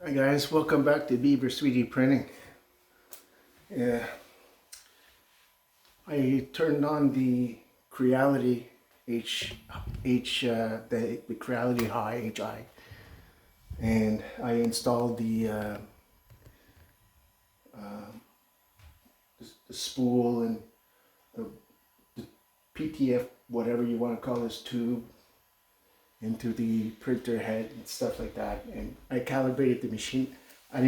Hi guys, welcome back to Beaver 3D Printing. Yeah, I turned on the Creality the Creality HI, and I installed the spool and the PTF, whatever you want to call this tube, into the printer head and stuff like that. And I calibrated the machine. I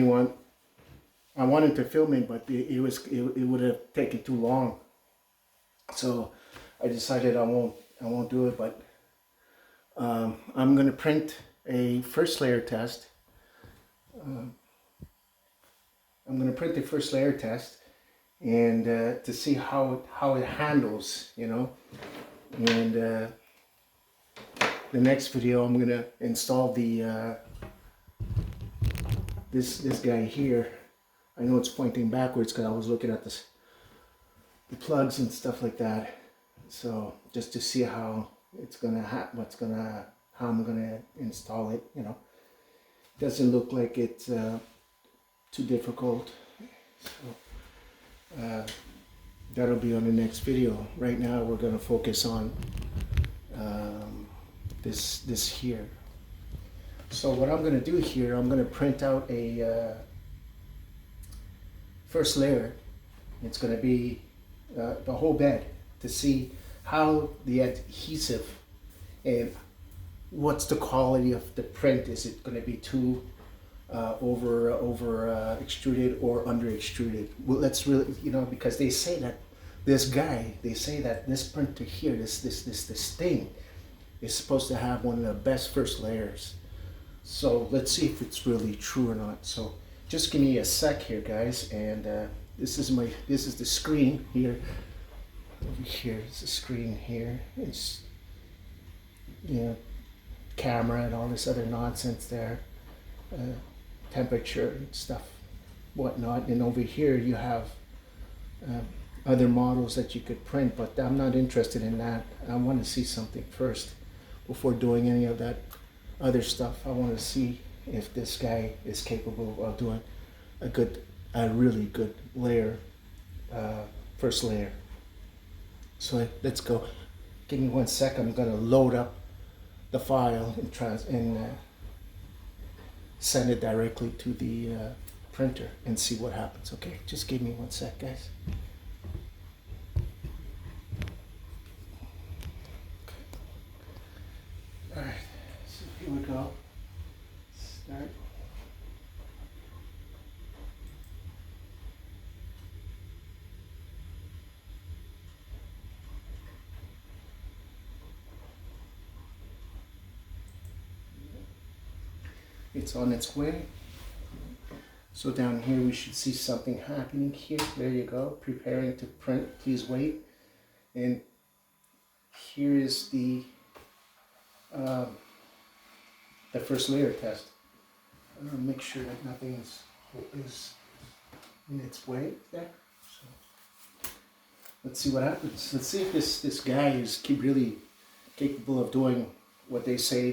wanted to film it, but it would have taken too long. So I decided I won't do it. But I'm gonna print a first layer test. I'm gonna print the first layer test and to see how it handles, you know. And the next video, I'm gonna install the this guy here. I know it's pointing backwards because I was looking at the plugs and stuff like that. So just to see how it's gonna how I'm gonna install it. You know, doesn't look like it's too difficult. So that'll be on the next video. Right now, we're gonna focus on this here. So what I'm gonna do here, I'm gonna print out a first layer. It's going to be the whole bed to see how the adhesive and what's the quality of the print. Is it going to be too over extruded or under extruded? Well, let's really, you know, because they say that this printer here, this thing is supposed to have one of the best first layers. So let's see if it's really true or not. So just give me a sec here, guys, and this is the screen here. Over here is the screen here. It's, you know, camera and all this other nonsense there, temperature and stuff, whatnot. And over here you have other models that you could print, but I'm not interested in that. I want to see something first before doing any of that other stuff. I want to see if this guy is capable of doing a really good layer, first layer. So let's go. Give me 1 sec. I'm gonna load up the file and send it directly to the printer and see what happens. Okay, just give me 1 sec, guys. All right, so here we go. Start. It's on its way. So down here we should see something happening here. There you go. Preparing to print. Please wait. And here is the first layer test. I'm gonna make sure that nothing is in its way there. So let's see what happens. Let's see if this guy is really capable of doing what they say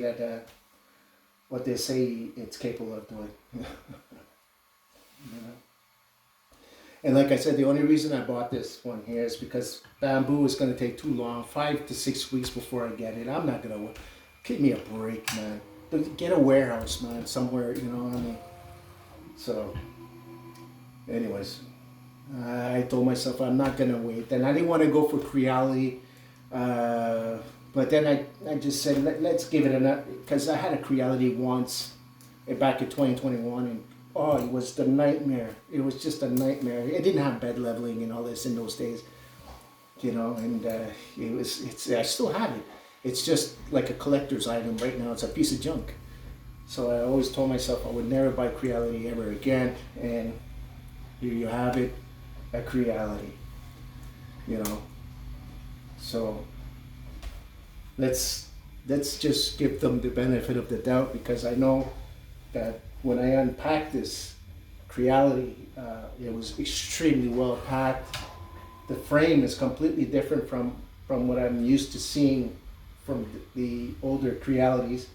it's capable of doing. You know? And like I said, the only reason I bought this one here is because bamboo is going to take too long, 5 to 6 weeks before I get it. I'm not going to, give me a break, man. Get a warehouse, man, somewhere, you know what I mean? So, anyways, I told myself I'm not going to wait. And I didn't want to go for Creality, but then I just said, let's give it another, because I had a Creality once back in 2021, and oh, it was the nightmare. It was just a nightmare. It didn't have bed leveling and all this in those days, you know, and I still have it. It's just like a collector's item right now. It's a piece of junk. So I always told myself I would never buy Creality ever again, and here you have it, a Creality, you know. So let's just give them the benefit of the doubt, because I know that when I unpacked this Creality, it was extremely well packed. The frame is completely different from what I'm used to seeing from the older Crealities.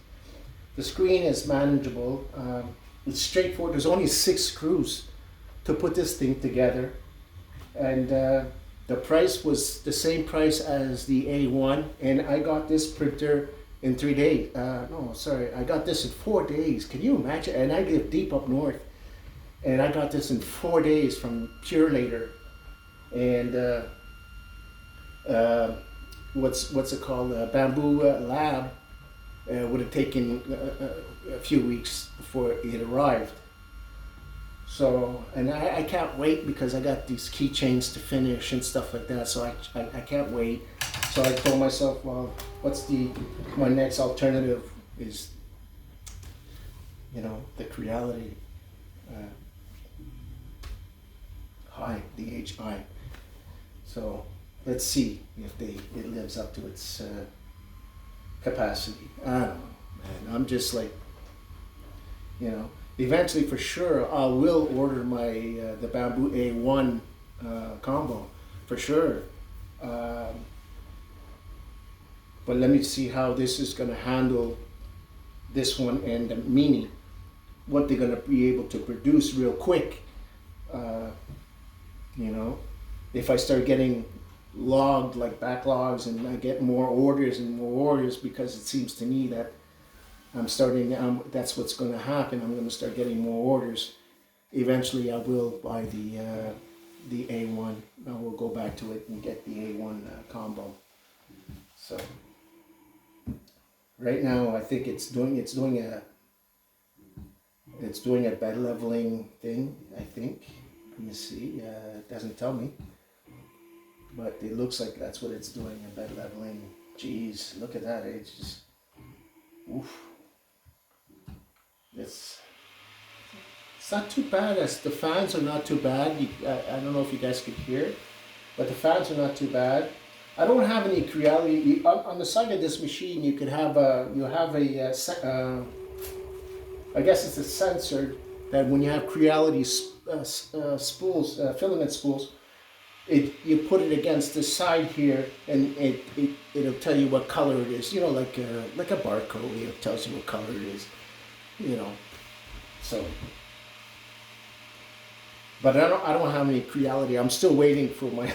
The screen is manageable. It's straightforward. There's only 6 screws to put this thing together, and the price was the same price as the A1, and I got this printer in 3 days. No, sorry, I got this in 4 days. Can you imagine? And I live deep up north, and I got this in 4 days from Purelator. And what's it called? Bamboo Lab would have taken a few weeks before it arrived. So, and I can't wait because I got these keychains to finish and stuff like that. So I can't wait. So I told myself, well, what's my next alternative is, you know, the Creality the HI. So let's see if it lives up to its capacity. I don't know, man. I'm just like, you know, eventually for sure I will order my the Bamboo A1 combo for sure. But let me see how this is going to handle this one and the Mini, what they're going to be able to produce real quick. You know, if I start getting logged, like backlogs, and I get more orders and more orders, because it seems to me that that's what's going to happen. I'm going to start getting more orders. Eventually I will buy the A1. I will go back to it and get the A1 combo. So right now I think it's doing a bed leveling thing, I think. Let me see. It doesn't tell me, but it looks like that's what it's doing, a bed leveling. Jeez, look at that. It's just, oof. It's not too bad. The fans are not too bad. I don't know if you guys could hear it, but the fans are not too bad. I don't have any Creality. On the side of this machine, you could have I guess it's a sensor that when you have Creality spools, filament spools, you put it against the side here, and it'll tell you what color it is. You know, like a barcode. It tells you what color it is. You know, so. But I don't have any Creality. I'm still waiting for my.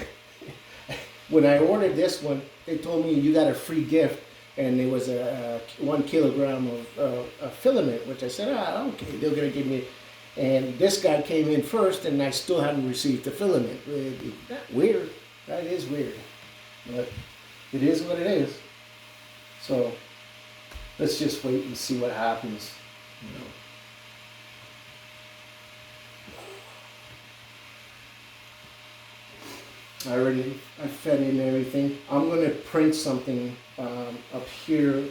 When I ordered this one, they told me you got a free gift, and it was a 1 kilogram of filament, which I said, okay, they're gonna give me. And this guy came in first, and I still haven't received the filament. That's weird. That is weird, but it is what it is. So let's just wait and see what happens. You know. I fed in everything. I'm going to print something up here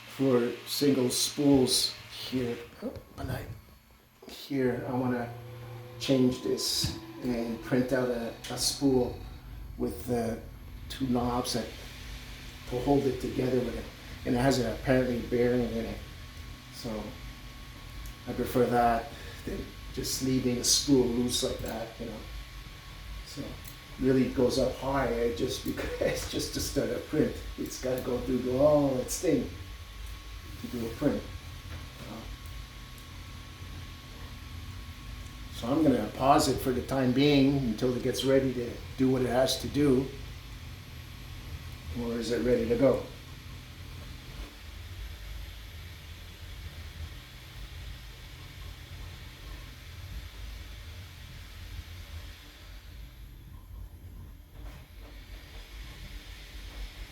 for single spools here. Oh, but I want to change this and print out a spool with 2 knobs to hold it together with it. And it has apparently bearing in it. So I prefer that than just leaving a spool loose like that, you know. So really it goes up high just because it's just to start a print. It's got to go through all its thing to do a print. So I'm going to pause it for the time being until it gets ready to do what it has to do. Or is it ready to go?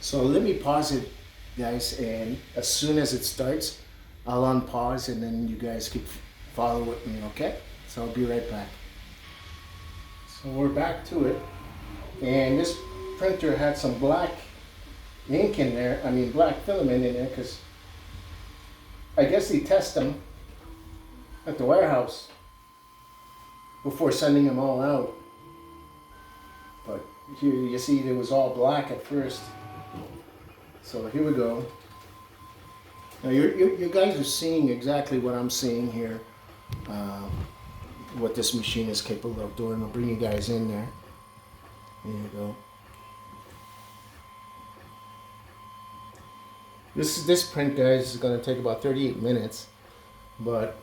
So let me pause it, guys, and as soon as it starts, I'll unpause and then you guys can follow with me, okay? So I'll be right back. So we're back to it, and this printer had some black ink in there, black filament in there, because I guess they test them at the warehouse before sending them all out. But here you see it was all black at first. So here we go. Now you guys are seeing exactly what I'm seeing here, what this machine is capable of doing. I'll bring you guys in there. There you go. This print, guys, is going to take about 38 minutes. but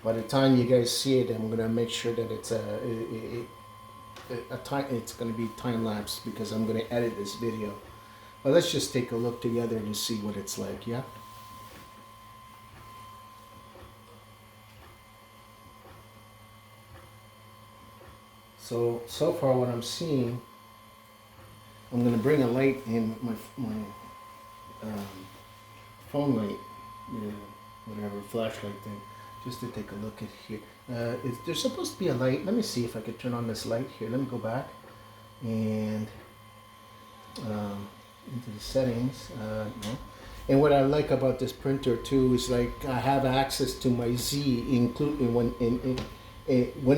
by the time you guys see it, I'm gonna make sure that it's it's gonna be time lapse because I'm gonna edit this video. But let's just take a look together to see what it's like. Yeah. So far what I'm seeing, I'm gonna bring a light in my phone light, whatever flashlight thing, just to take a look at here. There's supposed to be a light. Let me see if I could turn on this light here. Let me go back and into the settings. No. And what I like about this printer too is like I have access to my Z, including when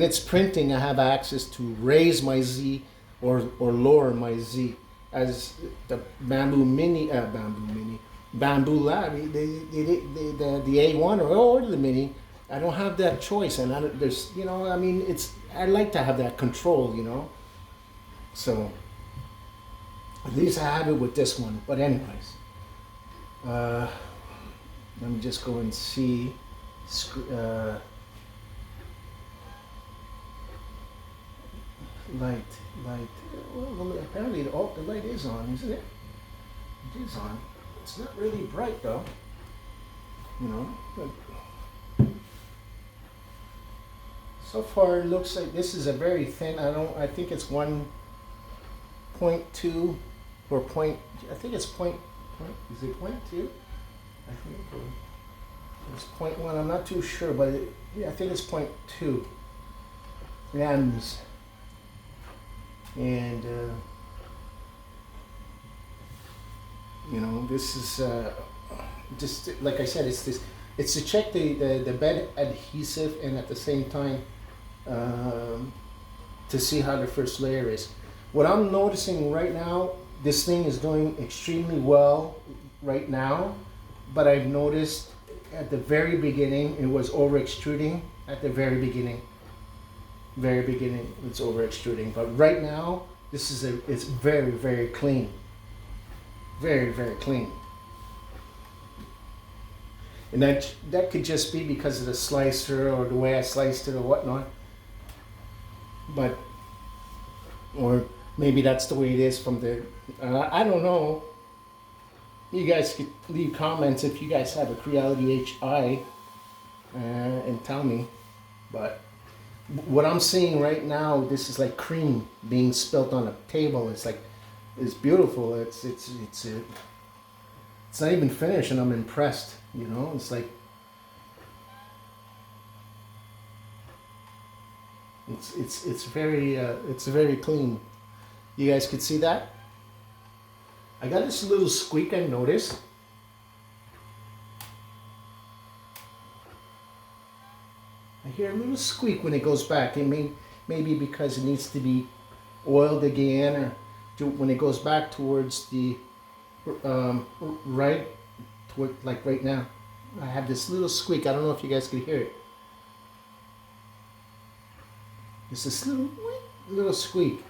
it's printing, I have access to raise my Z or lower my Z. As the Bamboo Lab, the A1 or the Mini, I don't have that choice, and there's, I mean, I like to have that control, So at least I have it with this one. But anyways, let me just go and see. Light. Well, apparently the light is on, isn't it? It is on. It's not really bright though, But so far it looks like this is a very thin. I think it's 1.2 or point. I think it's point. Is it 0.2? I think it's 0.1. I'm not too sure, but I think it's 0.2 grams. And this is just like I said, it's to check the bed adhesive, and at the same time to see how the first layer is. What I'm noticing right now, this thing is doing extremely well right now, but I've noticed at the very beginning it was over extruding. At the very beginning it's over extruding, but right now it's very, very clean, very, very clean. And that could just be because of the slicer or the way I sliced it or whatnot, but or maybe that's the way it is from the I don't know. You guys could leave comments if you guys have a Creality HI and tell me. But what I'm seeing right now, this is like cream being spilt on a table. It's beautiful. It's not even finished, and I'm impressed. It's like it's very clean. You guys could see that. I got this little squeak I noticed. I hear a little squeak when it goes back. It maybe because it needs to be oiled again, or when it goes back towards the right, like right now. I have this little squeak. I don't know if you guys can hear it. It's this little squeak.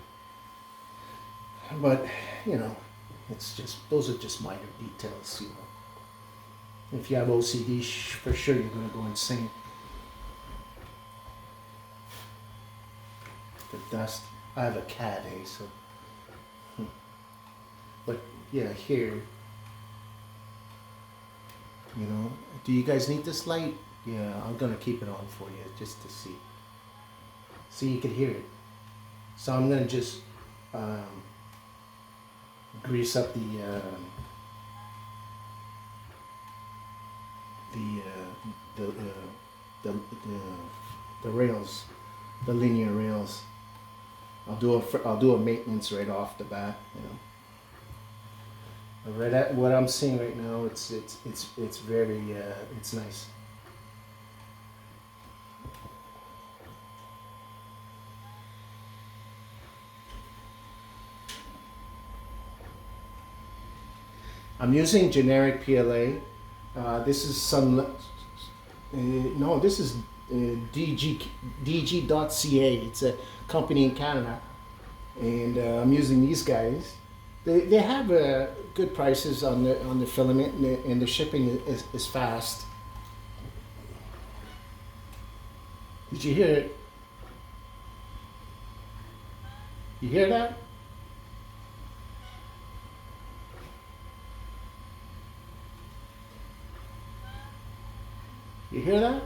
But it's just, those are just minor details. If you have OCD, for sure you're gonna go insane. The dust. I have a cat, so. But yeah, here. Do you guys need this light? Yeah, I'm gonna keep it on for you just to see. So you can hear it. So I'm gonna just grease up the rails, the linear rails. I'll do a maintenance right off the bat. Right at what I'm seeing right now, it's very it's nice. I'm using generic PLA. This is some. No, this is DG.ca. It's a company in Canada, and I'm using these guys. They have good prices on the filament, and the shipping is fast. Did you hear it? You hear that? You hear that?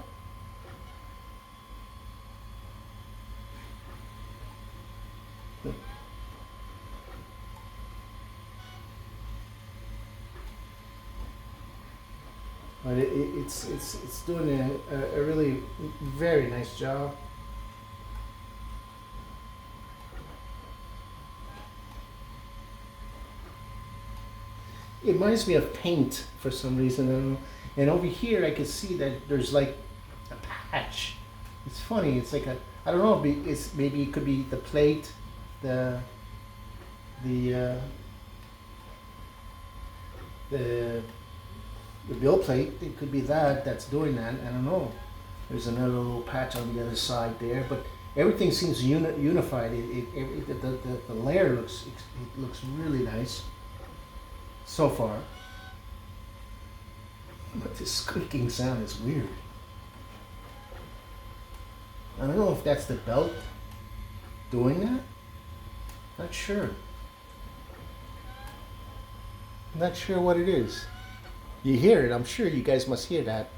But it's doing a really very nice job. It reminds me of paint for some reason. I don't know. And over here, I can see that there's like a patch. It's funny. It's like a, I don't know. It's maybe it could be the plate, the the uh, the the bill plate. It could be that that's doing that. I don't know. There's another little patch on the other side there, but everything seems unified. The layer looks really nice so far. But this squeaking sound is weird. I don't know if that's the belt doing that. Not sure. Not sure what it is. You hear it, I'm sure you guys must hear that.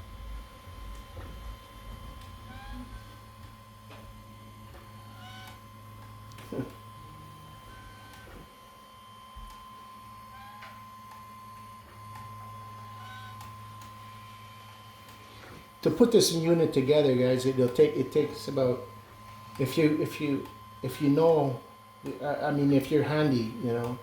To put this unit together, guys, it takes about, if you know, I mean, if you're handy, you know,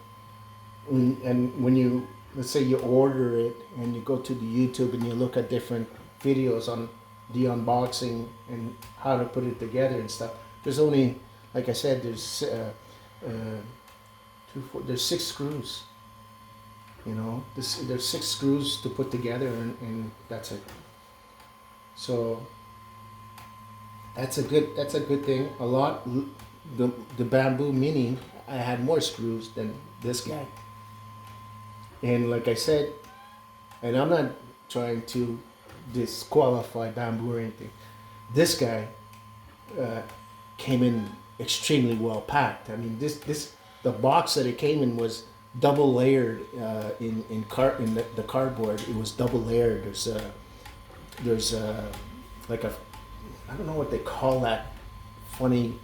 and when you, let's say you order it and you go to the YouTube and you look at different videos on the unboxing and how to put it together and stuff. There's only, like I said, there's there's 6 screws. You know, there's 6 screws to put together, and that's it. So that's a good thing. A lot, the Bamboo Mini, I had more screws than this guy. And like I said, and I'm not trying to disqualify Bamboo or anything. This guy came in extremely well packed. I mean, the box that it came in was double layered in the cardboard. It was double layered. There's like a, I don't know what they call that funny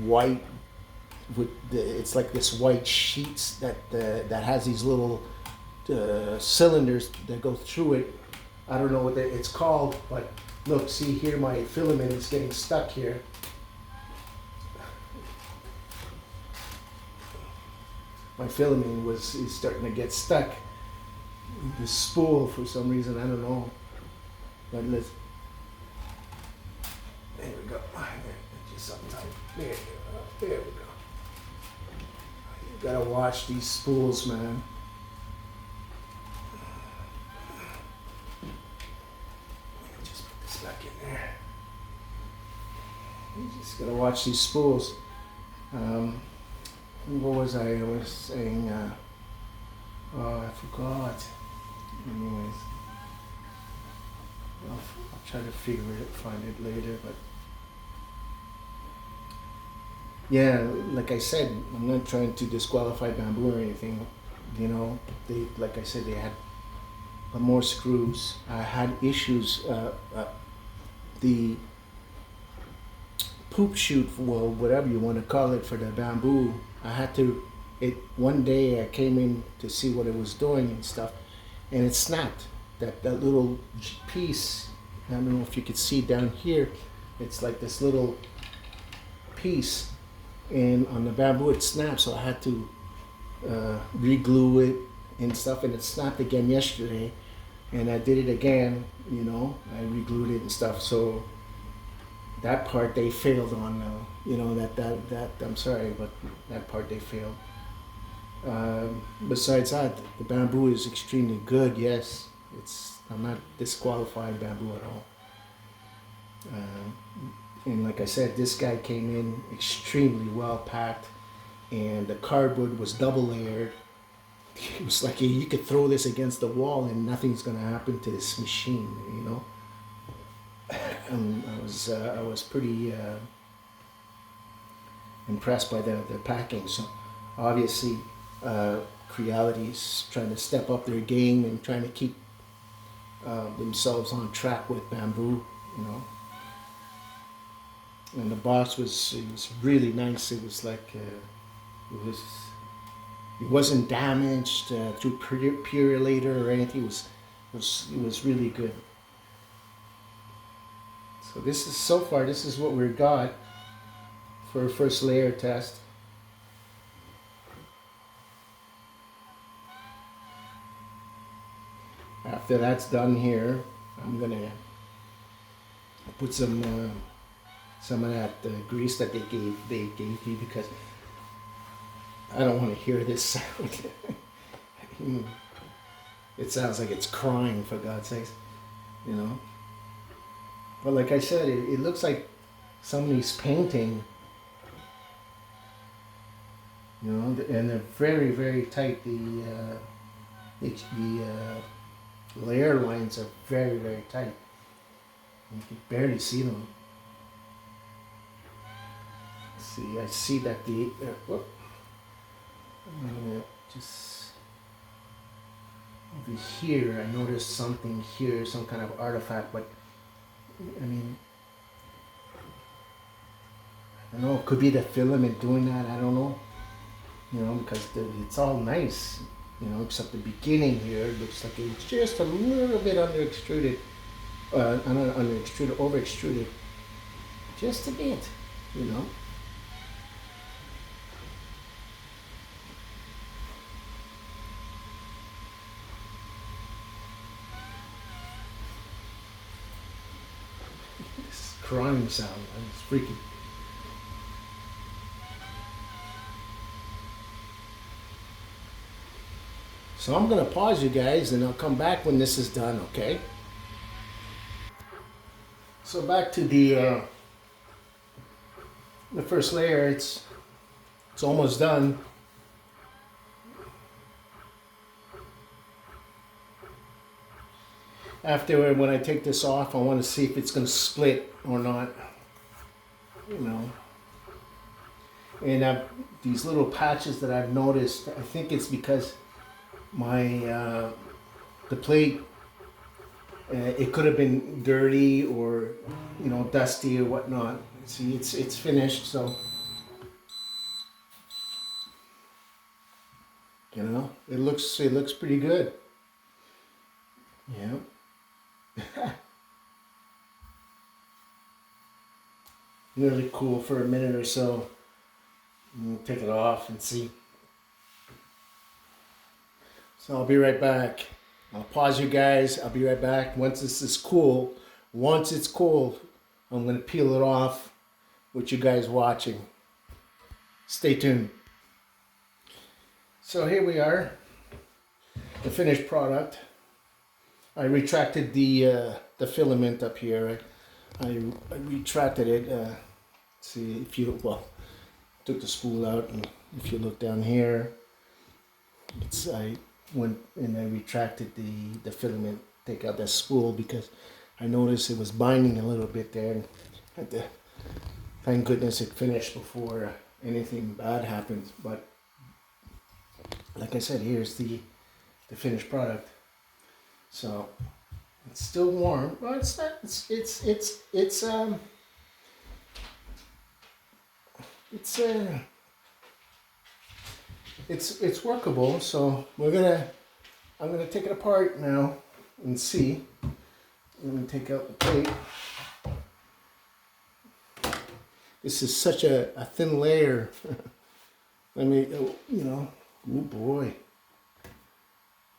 white with it's like this white sheets that has these little cylinders that go through it. I don't know what it's called, but look, see here, my filament is getting stuck here. My filament is starting to get stuck. The spool, for some reason, I don't know. But let's. There we go. Just sometimes. There we go. You gotta watch these spools, man. Let me just put this back in there. You just gotta watch these spools. What was I was saying? Oh, I forgot. Anyways, I'll try to find it later. But yeah, like I said, I'm not trying to disqualify Bamboo or anything. You know, like I said, they had more screws. I had issues. The poop chute, well, whatever you want to call it, for the Bamboo, I had to. One day I came in to see what it was doing and stuff, and it snapped. That little piece, I don't know if you could see down here, it's like this little piece, and on the Bamboo it snapped, so I had to re-glue it and stuff, and it snapped again yesterday, and I did it again, you know, I re-glued it and stuff. So that part they failed on, you know, that I'm sorry, but that part they failed. Besides that, the Bamboo is extremely good. Yes, I'm not disqualifying Bamboo at all. And like I said, this guy came in extremely well packed, and the cardboard was double layered. It was like you could throw this against the wall and nothing's gonna happen to this machine, you know. I was pretty impressed by the packing. So obviously, Creality's trying to step up their game and trying to keep themselves on track with Bamboo, you know. And the box was really nice. It was like it wasn't damaged through Purelator or anything. It was really good. So this is so far. This is what we got for our first layer test. After that's done here, I'm gonna put some of that grease that they gave me, because I don't want to hear this sound. It sounds like it's crying, for God's sakes, you know. But like I said, it looks like somebody's painting, you know, and they're very, very tight. The layer lines are very, very tight. You can barely see them. See, I see that the whoop. I'm gonna just over here. I noticed something here, some kind of artifact, but I mean, I don't know. It could be the filament doing that. I don't know. You know, because it's all nice. You know, except the beginning here looks like it's just a little bit under extruded, under extruded, over extruded, just a bit. You know. This crying sound, it's freaky. So I'm gonna pause you guys, and I'll come back when this is done. Okay. So back to the first layer. It's almost done. After, when I take this off, I want to see if it's going to split or not. You know. And these little patches that I've noticed, I think it's because my the plate, it could have been dirty or, you know, dusty or whatnot. See, it's finished, so you know, it looks pretty good. Yeah. Really cool for a minute or so. We'll take it off and see. So I'll be right back. I'll pause you guys. I'll be right back. Once this is cool, once it's cool, I'm going to peel it off with you guys watching. Stay tuned. So here we are, the finished product. I retracted the filament up here. I retracted it. See if you, well, took the spool out, and if you look down here, I went and I retracted the filament, take out that spool, because I noticed it was binding a little bit there, and had to, thank goodness it finished before anything bad happens. But like I said, here's the finished product. So it's still warm. Well, it's not. It's workable. So I'm gonna take it apart now and see. Let me take out the plate. This is such a thin layer. I mean, you know, oh boy.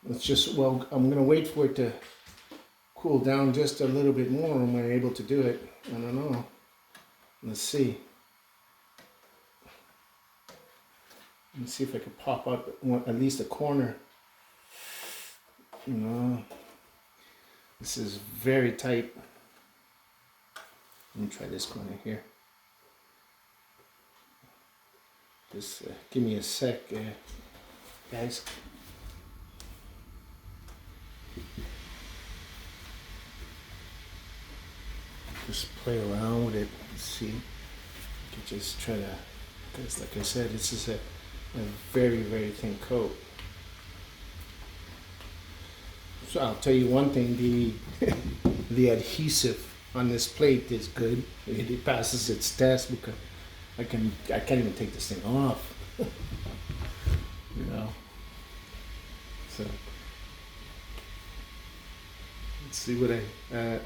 Let's just, well, I'm gonna wait for it to cool down just a little bit more when we're able to do it. I don't know. Let's see. Let's see if I can pop up at least a corner. You know, this is very tight. Let me try this corner here. Just give me a sec, guys. just play around with it. See, you can just try to, because like I said, this is a very, very thin coat. So I'll tell you one thing, the adhesive on this plate is good. It passes its test because I can't even take this thing off. You know. So let's see what I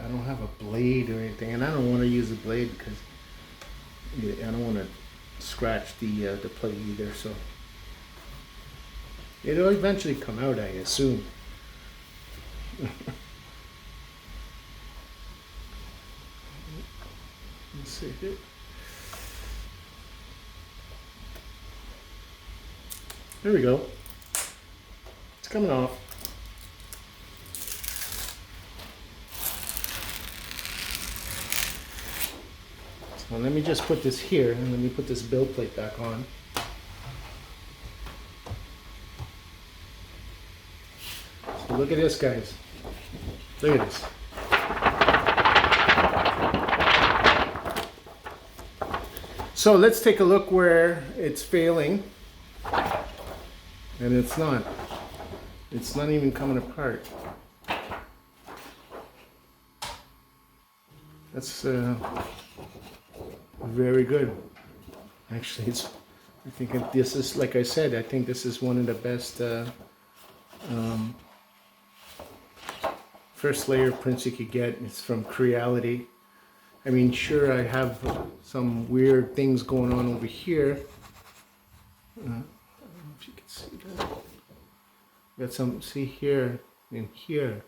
don't have a blade or anything, and I don't want to use a blade because I don't want to scratch the plate either. So it'll eventually come out, I assume. Let's see here. There we go. It's coming off. So let me just put this here, and let me put this build plate back on. So look at this, guys. Look at this. So let's take a look where it's failing. And it's not. It's not even coming apart. That's very good. Actually, I think this is, like I said, I think this is one of the best first layer prints you could get. It's from Creality. I mean, sure, I have some weird things going on over here. I don't know if you can see that. Got some, see here and here.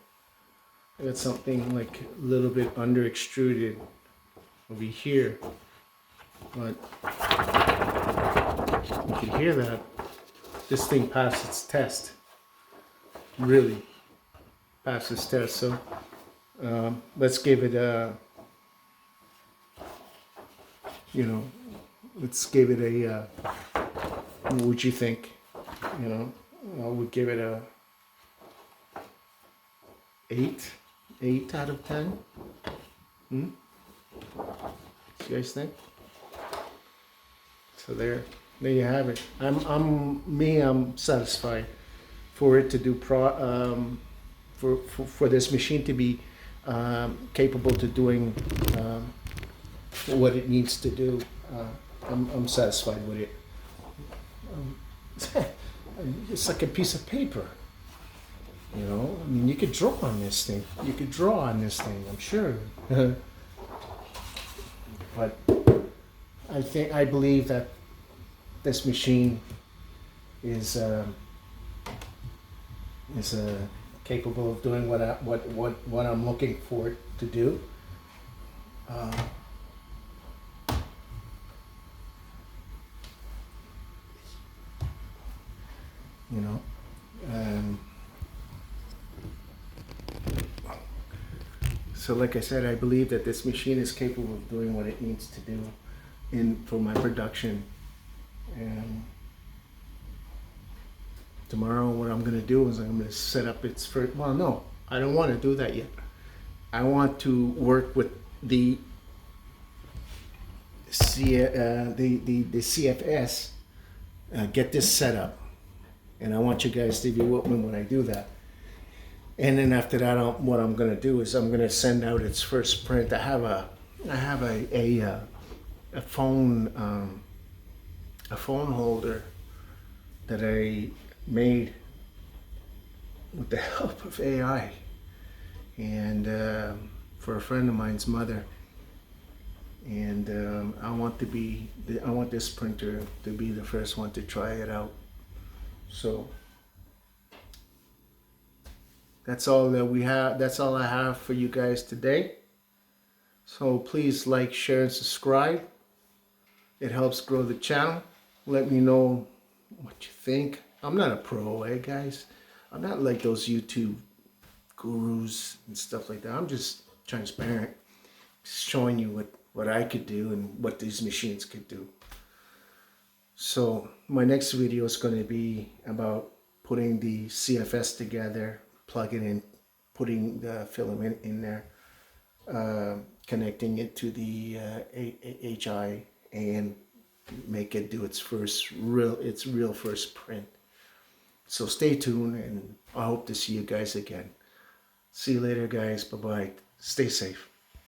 I got something like a little bit under extruded over here. But you can hear that. This thing passed its test. Really passed its test. So let's give it a, you know, let's give it a, what would you think? You know, I would give it a 8 out of 10. What do you guys think? So there you have it. I'm satisfied for it to do for this machine to be capable to doing what it needs to do. I'm satisfied with it. It's like a piece of paper, you know. I mean, you could draw on this thing. You could draw on this thing, I'm sure. But I believe that this machine is capable of doing what I'm looking for it to do. You know, so like I said, I believe that this machine is capable of doing what it needs to do for my production. And tomorrow what I'm going to do is I'm going to set up its first, well, no, I don't want to do that yet. I want to work with the CFS, get this set up. And I want you guys to be with me when I do that. And then after that, what I'm going to do is I'm going to send out its first print. I have a phone holder that I made with the help of AI, and for a friend of mine's mother. And I want this printer to be the first one to try it out. So that's all that we have. That's all I have for you guys today. So please like, share, and subscribe. It helps grow the channel. Let me know what you think. I'm not a pro, guys. I'm not like those YouTube gurus and stuff like that. I'm just transparent, just showing you what I could do and what these machines could do. So my next video is going to be about putting the CFS together, plugging in, putting the filament in there, connecting it to the HI and make it do its real first print. So stay tuned, and I hope to see you guys again. See you later, guys. Bye bye. Stay safe.